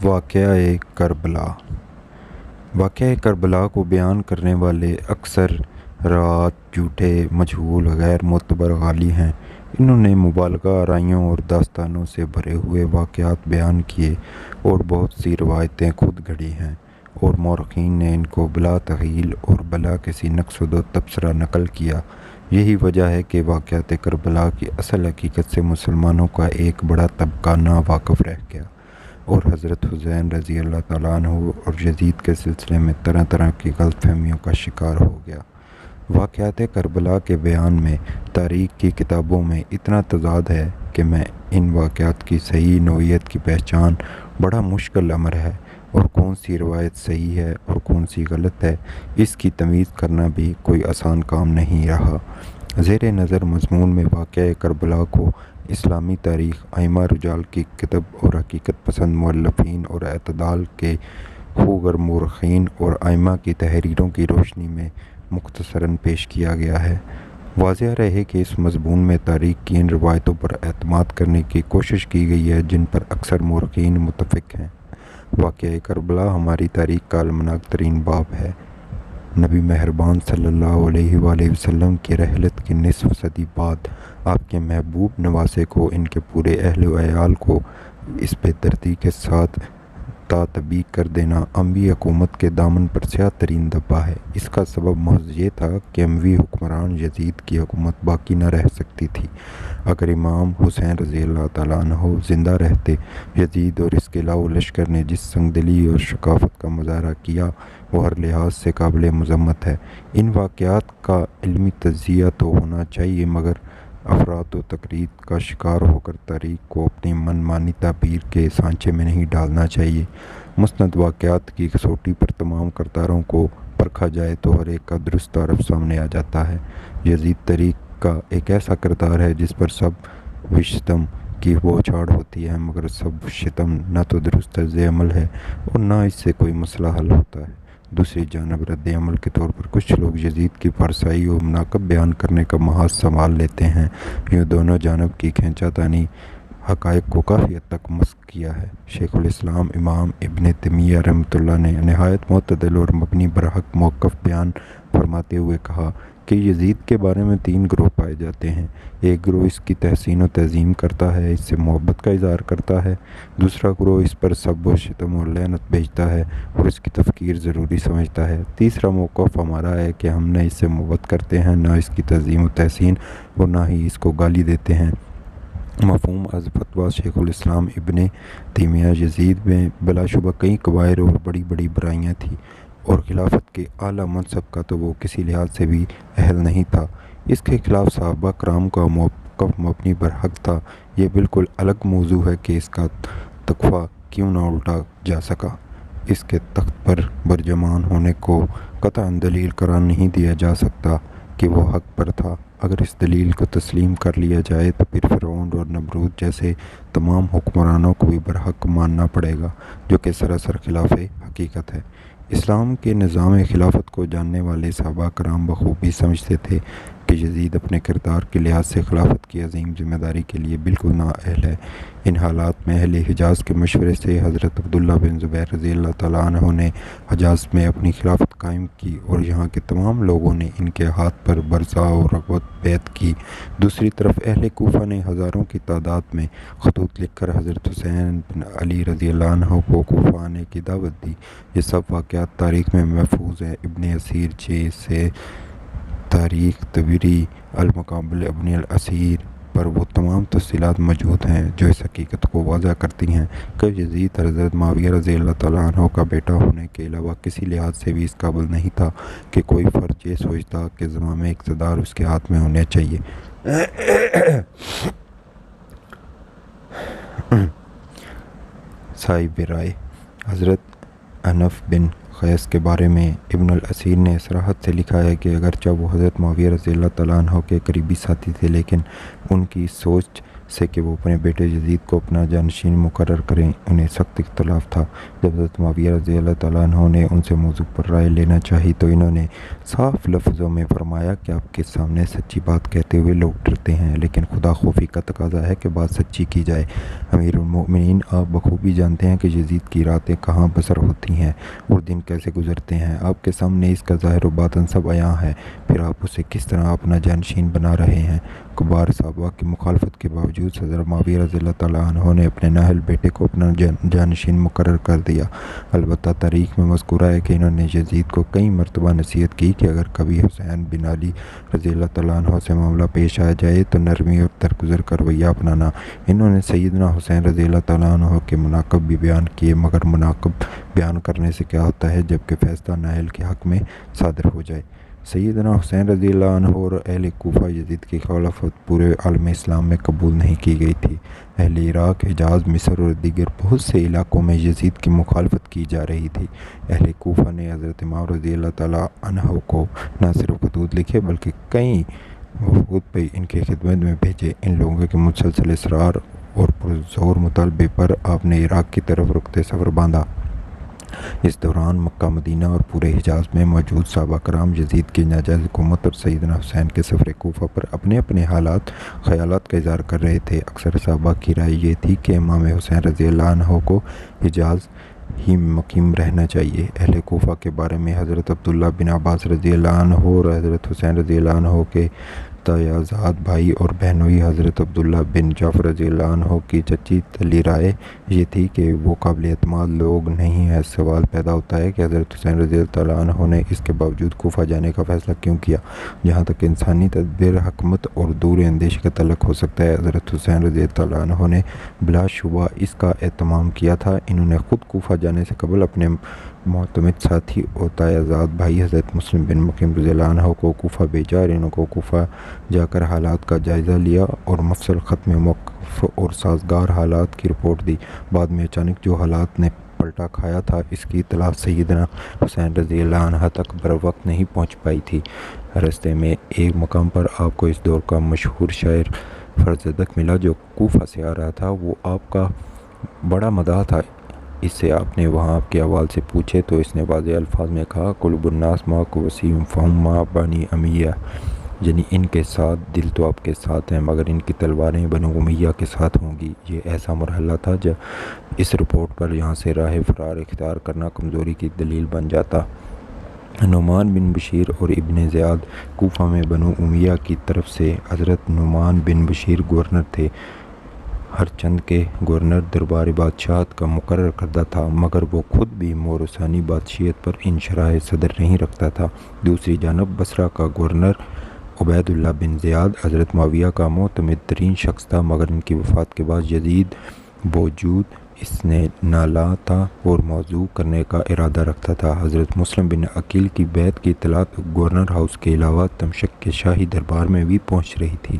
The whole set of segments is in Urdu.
واقعہ کربلا۔ واقعہ کربلا کو بیان کرنے والے اکثر روات جھوٹے، مجہول، غیر معتبر غالی ہیں۔ انہوں نے مبالغہ آرائیوں اور داستانوں سے بھرے ہوئے واقعات بیان کیے اور بہت سی روایتیں خود گھڑی ہیں، اور مورخین نے ان کو بلا تخیل اور بلا کسی نقص و تبصرہ نقل کیا۔ یہی وجہ ہے کہ واقعات کربلا کی اصل حقیقت سے مسلمانوں کا ایک بڑا طبقہ ناواقف رہ گیا، اور حضرت حسین رضی اللہ تعالیٰ عنہ اور یزید کے سلسلے میں طرح طرح کی غلط فہمیوں کا شکار ہو گیا۔ واقعات کربلا کے بیان میں تاریخ کی کتابوں میں اتنا تضاد ہے کہ میں ان واقعات کی صحیح نوعیت کی پہچان بڑا مشکل امر ہے، اور کون سی روایت صحیح ہے اور کون سی غلط ہے، اس کی تمیز کرنا بھی کوئی آسان کام نہیں رہا۔ زیر نظر مضمون میں واقعہ کربلا کو اسلامی تاریخ، ائمہ رجال کی کتب اور حقیقت پسند مؤلفین اور اعتدال کے خوگر مورخین اور ائمہ کی تحریروں کی روشنی میں مختصراً پیش کیا گیا ہے۔ واضح رہے کہ اس مضمون میں تاریخ کی ان روایتوں پر اعتماد کرنے کی کوشش کی گئی ہے جن پر اکثر مورخین متفق ہیں۔ واقعہ کربلا ہماری تاریخ کا المناک ترین باب ہے۔ نبی مہربان صلی اللہ علیہ وآلہ وسلم کی رحلت کی نصف صدی بعد آپ کے محبوب نواسے کو، ان کے پورے اہل و عیال کو اس بے دردی کے ساتھ تطبیق کر دینا اموی حکومت کے دامن پر سیاہ ترین دھبا ہے۔ اس کا سبب محض یہ تھا کہ اموی حکمران یزید کی حکومت باقی نہ رہ سکتی تھی۔ اگر امام حسین رضی اللہ تعالیٰ عنہ زندہ رہتے، یزید اور اس کے علاوہ لشکر نے جس سنگ دلی اور شقاوت کا مظاہرہ کیا وہ ہر لحاظ سے قابل مذمت ہے۔ ان واقعات کا علمی تجزیہ تو ہونا چاہیے، مگر افراط و تقلید کا شکار ہو کر تاریخ کو اپنی من مانی تعبیر کے سانچے میں نہیں ڈالنا چاہیے۔ مستند واقعات کی کسوٹی پر تمام کرداروں کو پرکھا جائے تو ہر ایک کا درست تعارف سامنے آ جاتا ہے۔ یزید تاریخ کا ایک ایسا کردار ہے جس پر سب وشتم کی بوچھاڑ ہوتی ہے، مگر سب شتم نہ تو درست طرز عمل ہے اور نہ اس سے کوئی مسئلہ حل ہوتا ہے۔ دوسری جانب رد عمل کے طور پر کچھ لوگ یزید کی پارسائی و مناقب بیان کرنے کا محاذ سنبھال لیتے ہیں۔ یوں دونوں جانب کی کھینچا تانی حقائق کو کافی حد تک مسخ کیا ہے۔ شیخ الاسلام امام ابن تیمیہ رحمۃ اللہ نے نہایت معتدل اور مبنی برحق موقف بیان فرماتے ہوئے کہا کہ یزید کے بارے میں 3 گروہ پائے جاتے ہیں۔ ایک گروہ اس کی تحسین و تعظیم کرتا ہے، اس سے محبت کا اظہار کرتا ہے۔ دوسرا گروہ اس پر سب و شتم و لعنت بھیجتا ہے اور اس کی تفکیر ضروری سمجھتا ہے۔ تیسرا موقف ہمارا ہے کہ ہم نہ اس سے محبت کرتے ہیں، نہ اس کی تعظیم و تحسین، اور نہ ہی اس کو گالی دیتے ہیں۔ مفہوم از فتویٰ شیخ الاسلام ابن تیمیہ: یزید میں بلا شبہ کئی کبائر اور بڑی بڑی برائیاں تھیں، اور خلافت کے اعلیٰ منصب کا تو وہ کسی لحاظ سے بھی اہل نہیں تھا۔ اس کے خلاف صحابہ کرام کا موقف مبنی برحق تھا۔ یہ بالکل الگ موضوع ہے کہ اس کا تکفہ کیوں نہ الٹا جا سکا۔ اس کے تخت پر برجمان ہونے کو قطعاً دلیل قرار نہیں دیا جا سکتا کہ وہ حق پر تھا۔ اگر اس دلیل کو تسلیم کر لیا جائے تو پھر فرعون اور نمرود جیسے تمام حکمرانوں کو بھی برحق ماننا پڑے گا، جو کہ سراسر خلاف حقیقت ہے۔ اسلام کے نظام خلافت کو جاننے والے صحابہ کرام بخوبی سمجھتے تھے کہ یزید اپنے کردار کے لحاظ سے خلافت کی عظیم ذمہ داری کے لیے بالکل نااہل ہے۔ ان حالات میں اہل حجاز کے مشورے سے حضرت عبداللہ بن زبیر رضی اللہ تعالیٰ عنہ نے حجاز میں اپنی خلافت قائم کی، اور یہاں کے تمام لوگوں نے ان کے ہاتھ پر برسا و رغبت بیعت کی۔ دوسری طرف اہل کوفہ نے ہزاروں کی تعداد میں خطوط لکھ کر حضرت حسین بن علی رضی اللہ عنہ کو کوفہ آنے کی دعوت دی۔ یہ سب واقعات تاریخ میں محفوظ ہیں۔ ابن اسیر سے تاریخ طبری، المقابل ابن الاسیر پر وہ تمام تفصیلات موجود ہیں جو اس حقیقت کو واضح کرتی ہیں کہ یزید حضرت معاویہ رضی اللہ تعالیٰ عنہ کا بیٹا ہونے کے علاوہ کسی لحاظ سے بھی اس قابل نہیں تھا کہ کوئی فرد یہ سوچتا کہ زمام اقتدار اس کے ہاتھ میں ہونے چاہیے۔ صاحب رائے: حضرت انف بن قیس کے بارے میں ابن الاسیر نے صراحت سے لکھا ہے کہ اگرچہ وہ حضرت معاویہ رضی اللہ تعالیٰ عنہ کے قریبی ساتھی تھے، لیکن ان کی سوچ سے کہ وہ اپنے بیٹے یزید کو اپنا جانشین مقرر کریں۔ انہیں سخت اختلاف تھا۔ جب حضرت معاویہ رضی اللہ تعالیٰ عنہ نے ان سے موضوع پر رائے لینا چاہی تو انہوں نے صاف لفظوں میں فرمایا کہ آپ کے سامنے سچی بات کہتے ہوئے لوگ ڈرتے ہیں، لیکن خدا خوفی کا تقاضا ہے کہ بات سچی کی جائے۔ امیر المؤمنین، آپ بخوبی جانتے ہیں کہ یزید کی راتیں کہاں بسر ہوتی ہیں اور دن کیسے گزرتے ہیں۔ آپ کے سامنے اس کا ظاہر و باطن سب عیاں ہے، پھر آپ اسے کس طرح اپنا جانشین بنا رہے ہیں؟ کبار صحابہ کی مخالفت کے باوجود حضرت معاویہ رضی اللہ تعالیٰ عنہ نے اپنے نااہل بیٹے کو اپنا جانشین مقرر کر دیا۔ البتہ تاریخ میں مذکورہ ہے کہ انہوں نے یزید کو کئی مرتبہ نصیحت کی کہ اگر کبھی حسین بن علی رضی اللہ تعالیٰ عنہ سے معاملہ پیش آ جائے تو نرمی اور درگزر کا رویہ اپنانا۔ انہوں نے سیدنا حسین رضی اللہ تعالیٰ عنہ کے مناقب بھی بیان کیے، مگر مناقب بیان کرنے سے کیا ہوتا ہے جب کہ فیصلہ نااہل کے حق میں صادر ہو جائے۔ سیدنا حسین رضی اللہ عنہ اور اہل کوفہ یزید کی خلافت پورے عالم اسلام میں قبول نہیں کی گئی تھی۔ اہل عراق، حجاز، مصر اور دیگر بہت سے علاقوں میں یزید کی مخالفت کی جا رہی تھی۔ اہل کوفہ نے حضرت امام رضی اللہ تعالیٰ عنہ کو نہ صرف خطوط لکھے بلکہ کئی وفود بھی ان کی خدمت میں بھیجے۔ ان لوگوں کے مسلسل اصرار اور پرزور مطالبے پر آپ نے عراق کی طرف رخت سفر باندھا۔ اس دوران مکہ، مدینہ اور پورے حجاز میں موجود صحابہ کرام یزید کی ناجائز حکومت اور سیدنا حسین کے سفر کوفہ پر اپنے اپنے خیالات کا اظہار کر رہے تھے۔ اکثر صحابہ کی رائے یہ تھی کہ امام حسین رضی اللہ عنہ کو حجاز ہی میں مقیم رہنا چاہیے۔ اہل کوفہ کے بارے میں حضرت عبداللہ بن عباس رضی اللہ عنہ اور حضرت حسین رضی اللہ عنہ کے تایازاد بھائی اور بہنوئی حضرت عبداللہ بن جعفر رضی اللہ عنہ کی چچی تلی رائے یہ تھی کہ وہ قابل اعتماد لوگ نہیں ہیں۔ سوال پیدا ہوتا ہے کہ حضرت حسین رضی اللہ تعالیٰ عنہ نے اس کے باوجود کوفہ جانے کا فیصلہ کیوں کیا؟ جہاں تک انسانی تدبیر، حکمت اور دور اندیشی کا تعلق ہو سکتا ہے، حضرت حسین رضی اللہ تعالیٰ عنہ نے بلا شبہ اس کا اہتمام کیا تھا۔ انہوں نے خود کوفہ جانے سے قبل اپنے معتمد ساتھی اور تایازاد بھائی حضرت مسلم بن مقیم رضی اللہ عنہ کو کوفہ بھیجا اور انہوں کو کوفہ جا کر حالات کا جائزہ لیا اور مفصل خط میں موقف اور سازگار حالات کی رپورٹ دی۔ بعد میں اچانک جو حالات نے پلٹا کھایا تھا اس کی اطلاع سیدنا حسین رضی اللہ عنہ تک بروقت نہیں پہنچ پائی تھی۔ راستے میں ایک مقام پر آپ کو اس دور کا مشہور شاعر فرزدق ملا جو کوفہ سے آ رہا تھا۔ وہ آپ کا بڑا مداح تھا۔ اس سے آپ نے وہاں آپ کے احوال سے پوچھے تو اس نے واضح الفاظ میں کہا، قلوب الناس معک وسیم فہم ما بنی امیہ، یعنی ان کے ساتھ دل تو آپ کے ساتھ ہیں مگر ان کی تلواریں بنو امیہ کے ساتھ ہوں گی۔ یہ ایسا مرحلہ تھا جب اس رپورٹ پر یہاں سے راہ فرار اختیار کرنا کمزوری کی دلیل بن جاتا۔ نعمان بن بشیر اور ابن زیاد کوفہ میں بنو امیہ کی طرف سے حضرت نعمان بن بشیر گورنر تھے۔ ہر چند کے گورنر دربار بادشاہت کا مقرر کردہ تھا، مگر وہ خود بھی موروثانی بادشاہت پر انشراح صدر نہیں رکھتا تھا۔ دوسری جانب بصرہ کا گورنر عبید اللہ بن زیاد حضرت معاویہ کا معتمد ترین شخص تھا، مگر ان کی وفات کے بعد یزید بوجود اس نے نالا تھا اور موضوع کرنے کا ارادہ رکھتا تھا۔ حضرت مسلم بن عقیل کی بیعت کی اطلاعات گورنر ہاؤس کے علاوہ دمشق کے شاہی دربار میں بھی پہنچ رہی تھی۔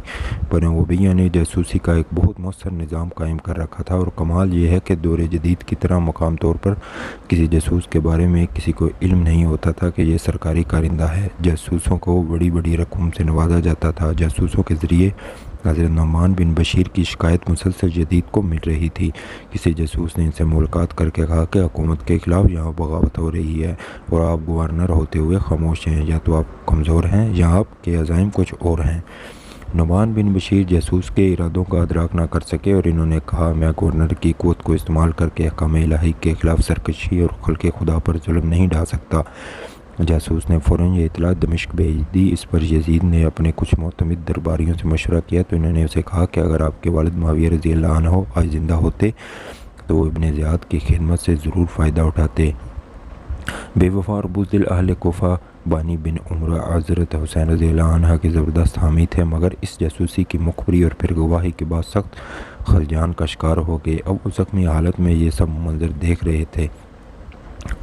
بنو امیہ نے جاسوسی کا ایک بہت مؤثر نظام قائم کر رکھا تھا، اور کمال یہ ہے کہ دور جدید کی طرح مقام طور پر کسی جاسوس کے بارے میں کسی کو علم نہیں ہوتا تھا کہ یہ سرکاری کارندہ ہے۔ جاسوسوں کو بڑی بڑی رقم سے نوازا جاتا تھا۔ جاسوسوں کے ذریعے حضرت نعمان بن بشیر کی شکایت مسلسل یزید کو مل رہی تھی۔ کسی جاسوس نے ان سے ملاقات کر کے کہا کہ حکومت کے خلاف یہاں بغاوت ہو رہی ہے اور آپ گورنر ہوتے ہوئے خاموش ہیں، یا تو آپ کمزور ہیں یا آپ کے عزائم کچھ اور ہیں۔ نعمان بن بشیر جاسوس کے ارادوں کا ادراک نہ کر سکے اور انہوں نے کہا، میں گورنر کی قوت کو استعمال کر کے احکام الہی کے خلاف سرکشی اور خلق خدا پر ظلم نہیں ڈھا سکتا۔ جاسوس نے فوراً یہ اطلاع دمشق بھیج دی۔ اس پر یزید نے اپنے کچھ معتمد درباریوں سے مشورہ کیا تو انہوں نے اسے کہا کہ اگر آپ کے والد معاویہ رضی اللہ عنہ آج زندہ ہوتے تو وہ ابن زیاد کی خدمت سے ضرور فائدہ اٹھاتے۔ بے وفا اور بزدل اہل کوفہ بانی بن عمرہ حضرت حسین رضی اللہ عنہ کے زبردست حامی تھے، مگر اس جاسوسی کی مخبری اور پھر گواہی کے بعد سخت خلجان کا شکار ہو گئے۔ اب وہ زخمی حالت میں یہ سب منظر دیکھ رہے تھے۔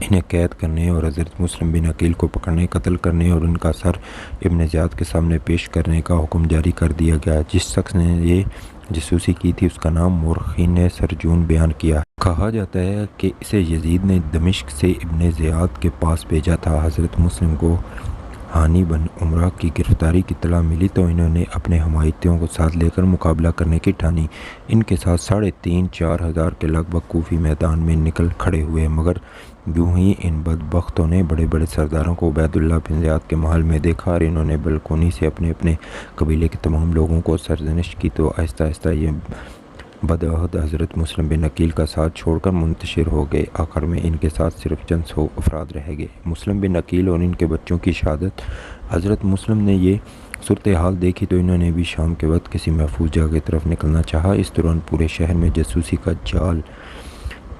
انہیں قید کرنے اور حضرت مسلم بن عقیل کو پکڑنے، قتل کرنے اور ان کا سر ابن زیاد کے سامنے پیش کرنے کا حکم جاری کر دیا گیا۔ جس شخص نے یہ جاسوسی کی تھی اس کا نام مورخین نے سرجون بیان کیا ہے۔ کہا جاتا ہے کہ اسے یزید نے دمشق سے ابن زیاد کے پاس بھیجا تھا۔ حضرت مسلم کو ہانی بن عمرہ کی گرفتاری کی اطلاع ملی تو انہوں نے اپنے حمایتیوں کو ساتھ لے کر مقابلہ کرنے کی ٹھانی۔ ان کے ساتھ 3,500 سے 4,000 کے لگ بھگ کوفی میدان میں نکل کھڑے ہوئے، مگر یوں ہی ان بدبختوں نے بڑے بڑے سرداروں کو عبید اللہ بن زیاد کے محل میں دیکھا اور انہوں نے بالکونی سے اپنے اپنے قبیلے کے تمام لوگوں کو سرزنش کی تو آہستہ آہستہ یہ بدعہد حضرت مسلم بن عقیل کا ساتھ چھوڑ کر منتشر ہو گئے۔ آخر میں ان کے ساتھ صرف چند سو افراد رہ گئے۔ مسلم بن عقیل اور ان کے بچوں کی شہادت۔ حضرت مسلم نے یہ صورتحال دیکھی تو انہوں نے بھی شام کے وقت کسی محفوظ جگہ کی طرف نکلنا چاہا۔ اس دوران پورے شہر میں جاسوسی کا جال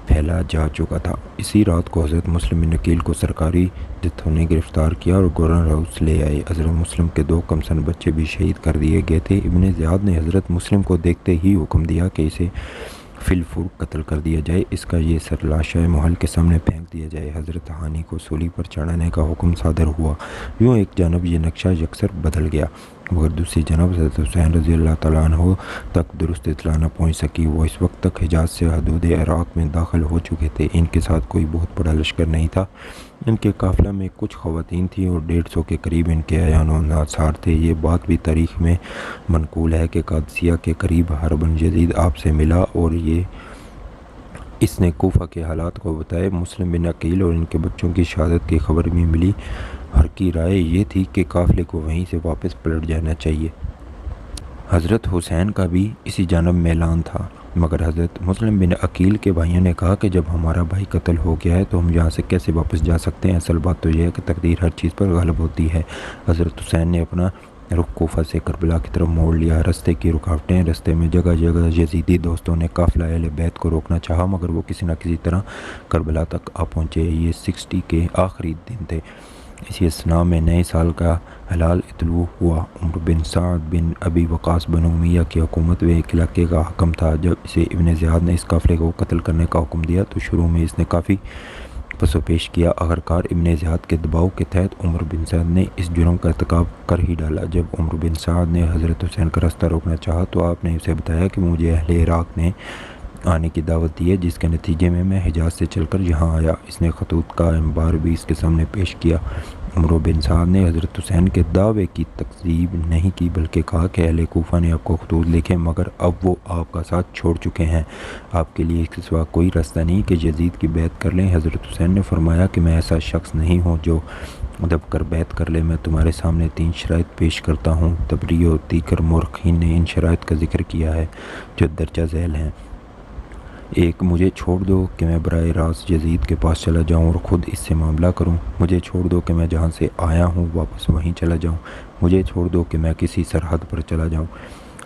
پھیلا جا چکا تھا۔ اسی رات کو حضرت مسلم بن عقیل کو سرکاری جتھوں نے گرفتار کیا اور گورنر ہاؤس لے آئے۔ حضرت مسلم کے 2 کمسن بچے بھی شہید کر دیے گئے تھے۔ ابن زیاد نے حضرت مسلم کو دیکھتے ہی حکم دیا کہ اسے فی الفور قتل کر دیا جائے، اس کا یہ سر لاشائے محل کے سامنے پھینک دیا جائے۔ حضرت ہانی کو سولی پر چڑھانے کا حکم صادر ہوا۔ یوں ایک جانب یہ نقشہ یکسر بدل گیا، مگر دوسری جانب حضرت حسین رضی اللہ تعالیٰ عنہ تک درست اطلاع نہ پہنچ سکی۔ وہ اس وقت تک حجاز سے حدود عراق میں داخل ہو چکے تھے۔ ان کے ساتھ کوئی بہت بڑا لشکر نہیں تھا۔ ان کے قافلہ میں کچھ خواتین تھیں اور 150 کے قریب ان کے اعیان و ناصار تھے۔ یہ بات بھی تاریخ میں منقول ہے کہ قادسیہ کے قریب ہربن یزید آپ سے ملا اور اس نے کوفہ کے حالات کو بتائے۔ مسلم بن عقیل اور ان کے بچوں کی شہادت کی خبر بھی ملی۔ ہر کی رائے یہ تھی کہ قافلے کو وہیں سے واپس پلٹ جانا چاہیے۔ حضرت حسین کا بھی اسی جانب میلان تھا، مگر حضرت مسلم بن عقیل کے بھائیوں نے کہا کہ جب ہمارا بھائی قتل ہو گیا ہے تو ہم یہاں سے کیسے واپس جا سکتے ہیں؟ اصل بات تو یہ ہے کہ تقدیر ہر چیز پر غالب ہوتی ہے۔ حضرت حسین نے اپنا رخ کوفہ سے کربلا کی طرف موڑ لیا۔ رستے کی رکاوٹیں، رستے میں جگہ جگہ یزیدی دوستوں نے قافلہ اہل بیت کو روکنا چاہا، مگر وہ کسی نہ کسی طرح کربلا تک آ پہنچے۔ یہ 60 کے آخری دن تھے۔ اسی اثناء میں نئے سال کا ہلال طلوع ہوا۔ عمرو بن سعد بن ابی وقاص بنو امیہ کی حکومت میں ایک علاقے کا حکم تھا۔ جب اسے ابن زیاد نے اس قافلے کو قتل کرنے کا حکم دیا تو شروع میں اس نے کافی پس و پیش کیا۔ آخرکار ابن زیاد کے دباؤ کے تحت عمرو بن سعد نے اس جرم کا ارتکاب کر ہی ڈالا۔ جب عمرو بن سعد نے حضرت حسین کا راستہ روکنا چاہا تو آپ نے اسے بتایا کہ مجھے اہل عراق نے آنے کی دعوت دی ہے، جس کے نتیجے میں میں حجاز سے چل کر یہاں آیا۔ اس نے خطوط کا انبار بھی اس کے سامنے پیش کیا۔ عمرو بن سعد نے حضرت حسین کے دعوے کی تکذیب نہیں کی، بلکہ کہا کہ اہل کوفہ نے آپ کو خطوط لکھے، مگر اب وہ آپ کا ساتھ چھوڑ چکے ہیں۔ آپ کے لیے اس کے سوا کوئی راستہ نہیں کہ یزید کی بیعت کر لیں۔ حضرت حسین نے فرمایا کہ میں ایسا شخص نہیں ہوں جو دب کر بیعت کر لے۔ میں تمہارے سامنے 3 شرائط پیش کرتا ہوں۔ طبری و دیگر مورخین نے ان شرائط کا ذکر کیا ہے جو درجہ ذیل ہیں۔ 1، مجھے چھوڑ دو کہ میں براہ راست یزید کے پاس چلا جاؤں اور خود اس سے معاملہ کروں۔ مجھے چھوڑ دو کہ میں جہاں سے آیا ہوں واپس وہیں چلا جاؤں۔ مجھے چھوڑ دو کہ میں کسی سرحد پر چلا جاؤں۔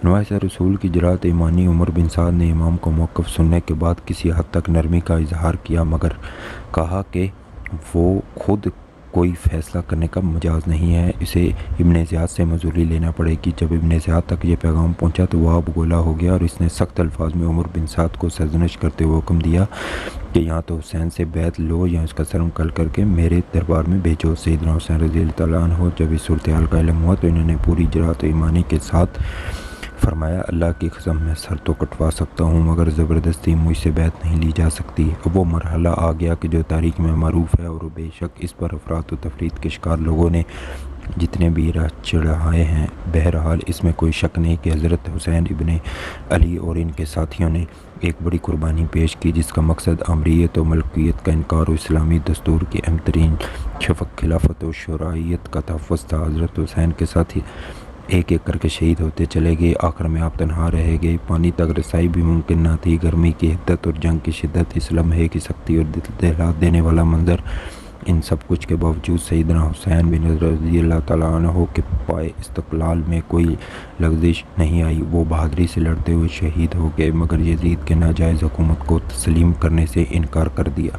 نوائس رسول کی جرأت ایمانی۔ عمر بن سعد نے امام کو موقف سننے کے بعد کسی حد تک نرمی کا اظہار کیا، مگر کہا کہ وہ خود کوئی فیصلہ کرنے کا مجاز نہیں ہے، اسے ابن زیاد سے معذوری لینا پڑے گی۔ جب ابن زیاد تک یہ پیغام پہنچا تو وہ آب گولا ہو گیا اور اس نے سخت الفاظ میں عمر بن سعد کو سرزنش کرتے ہوئے حکم دیا کہ یہاں تو حسین سے بیعت لو یا اس کا سر مکل کر کے میرے دربار میں بھیجو۔ سیدنا حسین رضی اللہ تعالیٰ عنہ جب اس صورتحال کا علم ہوا تو انہوں نے پوری جرأت و ایمانی کے ساتھ فرمایا، اللہ کی قسم میں سر تو کٹوا سکتا ہوں، مگر زبردستی مجھ سے بیعت نہیں لی جا سکتی۔ اب وہ مرحلہ آ گیا کہ جو تاریخ میں معروف ہے، اور بے شک اس پر افراط و تفریط کے شکار لوگوں نے جتنے بھی راہ چڑھائے ہیں۔ بہرحال اس میں کوئی شک نہیں کہ حضرت حسین ابن علی اور ان کے ساتھیوں نے ایک بڑی قربانی پیش کی، جس کا مقصد آمریت و ملکیت کا انکار و اسلامی دستور کی اہم ترین شفق خلافت و شرعیت کا تحفظ تھا۔ حضرت حسین کے ساتھی ایک ایک کر کے شہید ہوتے چلے گئے۔ آخر میں آپ تنہا رہ گئے۔ پانی تک رسائی بھی ممکن نہ تھی۔ گرمی کی حدت اور جنگ کی شدت، اس لمحے کی سختی اور دل دہلا دینے والا منظر، ان سب کچھ کے باوجود سیدنا حسین بن رضی اللہ تعالیٰ عنہ کے پائے استقلال میں کوئی لغزش نہیں آئی۔ وہ بہادری سے لڑتے ہوئے شہید ہو گئے، مگر یزید کے ناجائز حکومت کو تسلیم کرنے سے انکار کر دیا۔